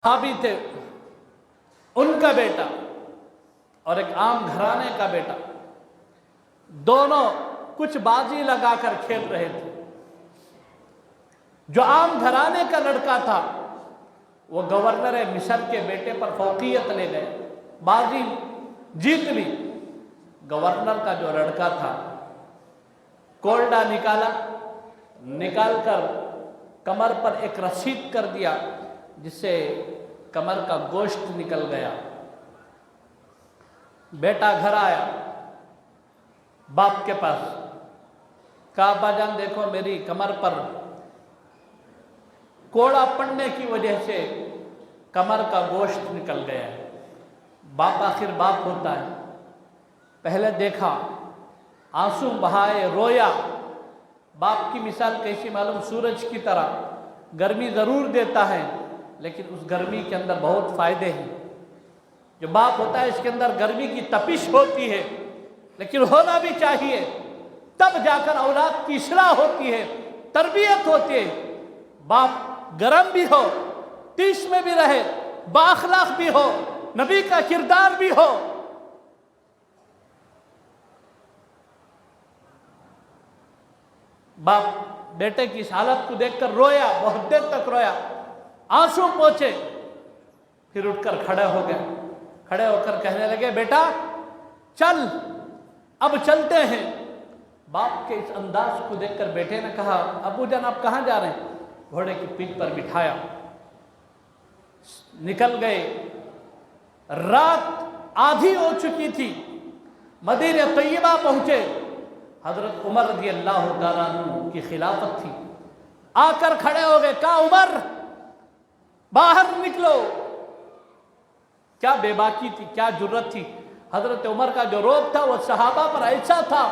सहाबी थे, उनका बेटा और एक आम घराने का बेटा, दोनों कुछ बाजी लगाकर खेल रहे थे। जो आम घराने का लड़का था वो गवर्नर मिस्र के बेटे पर फौकियत ले गए, बाजी जीत ली। गवर्नर का जो लड़का था कोल्डा निकालकर कमर पर एक रसीद कर दिया, जिससे कमर का गोश्त निकल गया। बेटा घर आया बाप के पास, कहा अब्बाजान देखो मेरी कमर पर कोड़ा पड़ने की वजह से कमर का गोश्त निकल गया है। बाप आखिर बाप होता है, पहले देखा, आंसू बहाए, रोया। बाप की मिसाल कैसी मालूम? सूरज की तरह, गर्मी ज़रूर देता है लेकिन उस गर्मी के अंदर बहुत फ़ायदे हैं। जो बाप होता है इसके अंदर गर्मी की तपिश होती है लेकिन होना भी चाहिए, तब जाकर औलाद की इस्लाह होती है, तरबियत होती है। बाप गरम भी हो, टीश में भी रहे, बाअखलाक भी हो, नबी का किरदार भी हो। बाप बेटे की इस हालत को देखकर रोया, बहुत देर तक रोया, आंसू पोंछे, फिर उठकर खड़े हो गए। खड़े होकर कहने लगे बेटा चल, अब चलते हैं। बाप के इस अंदाज को देखकर बेटे ने कहा अबू जान आप कहाँ जा रहे हैं? घोड़े की पीठ पर बिठाया, निकल गए। रात आधी हो चुकी थी, मदीने तैयबा पहुंचे। हजरत उमर रज़ी अल्लाह तआला अन्हु की खिलाफत थी। आकर खड़े हो गए, कहा उमर बाहर निकलो। क्या बेबाकी थी, क्या जुर्रत थी। हजरत उमर का जो रोब था वो सहाबा पर ऐसा था,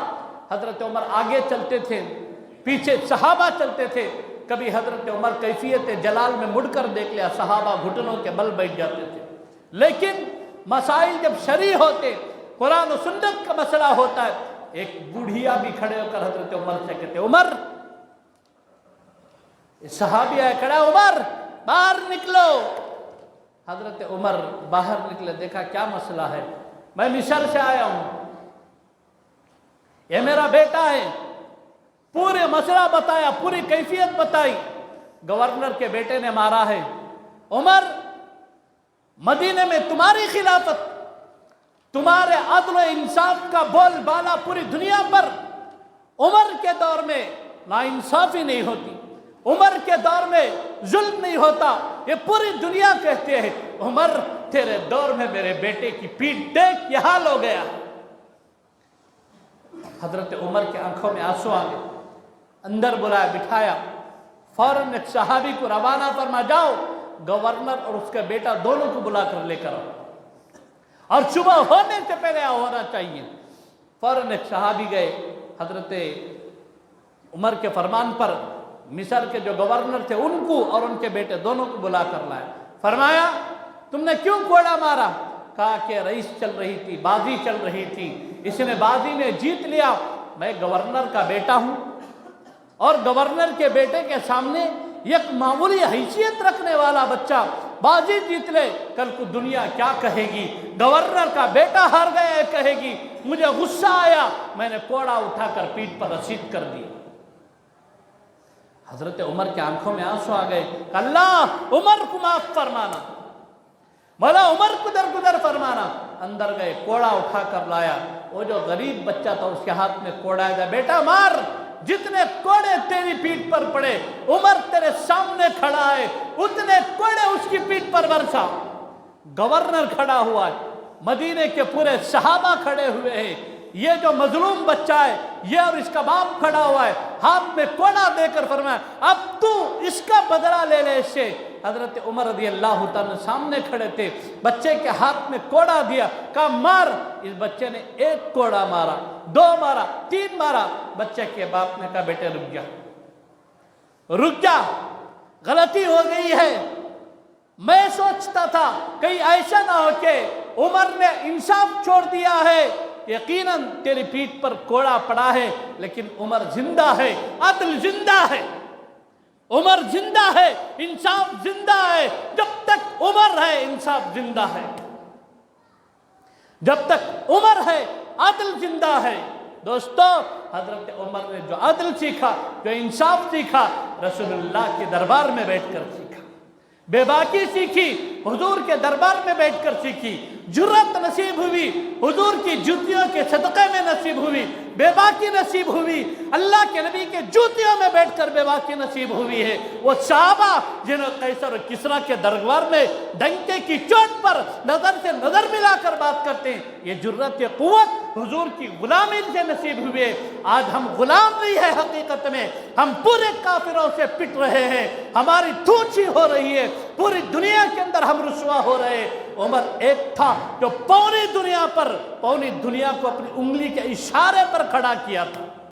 हजरत उमर आगे चलते थे, पीछे सहाबा चलते थे। कभी हजरत उमर कैफियत जलाल में मुड़कर देख लिया, सहाबा घुटनों के बल बैठ जाते थे। लेकिन मसाइल जब शरई होते, कुरान और सुन्नत का मसला होता है, एक बूढ़िया भी खड़े होकर हजरत उमर से कहते उमर, सहाबिया खड़ा, उमर बाहर निकलो। हजरत उमर बाहर निकले, देखा क्या मसला है, मैं मिस्र से आया हूं, ये मेरा बेटा है। पूरे मसला बताया, पूरी कैफियत बताई। गवर्नर के बेटे ने मारा है। उमर मदीने में तुम्हारी खिलाफत, तुम्हारे अदल इंसाफ का बोलबाला पूरी दुनिया पर। उमर के दौर में नाइंसाफी नहीं होती, उमर के दौर में जुल्म नहीं होता, ये पूरी दुनिया कहते हैं। उमर तेरे दौर में मेरे बेटे की पीठ देख ये हाल हो गया। हजरत उमर के आंखों में आंसू आ गए, अंदर बुलाया, बिठाया, फौरन एक सहाबी को रवाना फरमा, जाओ गवर्नर और उसका बेटा दोनों को बुलाकर लेकर आओ और सुबह होने से पहले होना चाहिए। फौरन एक सहाबी गए, हजरत उमर के फरमान पर मिस्र के जो गवर्नर थे उनको और उनके बेटे दोनों को बुला कर लाया। फरमाया तुमने क्यों कोड़ा मारा? कहा कि रईस चल रही थी, बाजी चल रही थी, इसने बाजी में जीत लिया। मैं गवर्नर का बेटा हूं और गवर्नर के बेटे के सामने एक मामूली हैसियत रखने वाला बच्चा बाजी जीत ले, कल को दुनिया क्या कहेगी? गवर्नर का बेटा हार गया कहेगी। मुझे गुस्सा आया, मैंने कोड़ा उठाकर पीठ पर रसीद कर दी। हजरत उमर के आंखों में आंसू आ गए। अल्लाह उमर को माफ फरमाना, मौला उमर को दरगुदर फरमाना। अंदर गए, कोड़ा उठा कर लाया। वो जो गरीब बच्चा था उसके हाथ में कोड़ा गया, बेटा मार, जितने कोड़े तेरी पीठ पर पड़े, उमर तेरे सामने खड़ा है, उतने कोड़े उसकी पीठ पर बरसा। गवर्नर खड़ा हुआ है, मदीने के पूरे सहाबा खड़े हुए हैं। ये जो मजलूम बच्चा है, ये और इसका बाप खड़ा हुआ है, हाथ में कोड़ा देकर फरमाया अब तू इसका बदला ले ले इससे। हजरत उमर रज़ी अल्लाह तआला सामने खड़े थे, बच्चे के हाथ में कोड़ा दिया, कहा मार। इस बच्चे ने एक कोड़ा मारा, दो मारा, तीन मारा। बच्चे के बाप ने कहा बेटे रुक जा, रुक जा, गलती हो गई है। मैं सोचता था कहीं ऐसा ना हो कि उमर ने इंसाफ छोड़ दिया है। यकीनन तेरी पीठ पर कोड़ा पड़ा है लेकिन उमर जिंदा है, अदल जिंदा है, उमर जिंदा है, इंसाफ जिंदा है। जब तक उमर है इंसाफ जिंदा है, जब तक उमर है अदल जिंदा है। दोस्तों, हजरत उमर ने जो अदल सीखा, जो इंसाफ सीखा, रसूलुल्लाह के दरबार में बैठकर सीखा, बेबाकी सीखी, हुजूर के दरबार में बैठकर सीखी, जुर्रत नसीब हुई, हुजूर की जूतियों के सदक़े में नसीब हुई, बेबाकी नसीब हुई, अल्लाह के नबी के जूतियों में बैठकर बेबाकी नसीब हुई है। वो सहाबा जिन्होंने कैसर और किसरा के दरबार में डंके की चोट पर नजर से नजर मिलाकर बात करते हैं, ये जुर्रत ये कुव्वत हुजूर की गुलामी से नसीब हुए। आज हम गुलाम नहीं है, हकीकत में हम पूरे काफिरों से पिट रहे हैं, हमारी थूची हो रही है, पूरी दुनिया के अंदर हम रुसवा हो रहे हैं। उमर एक था जो पौनी दुनिया को अपनी उंगली के इशारे पर खड़ा किया था।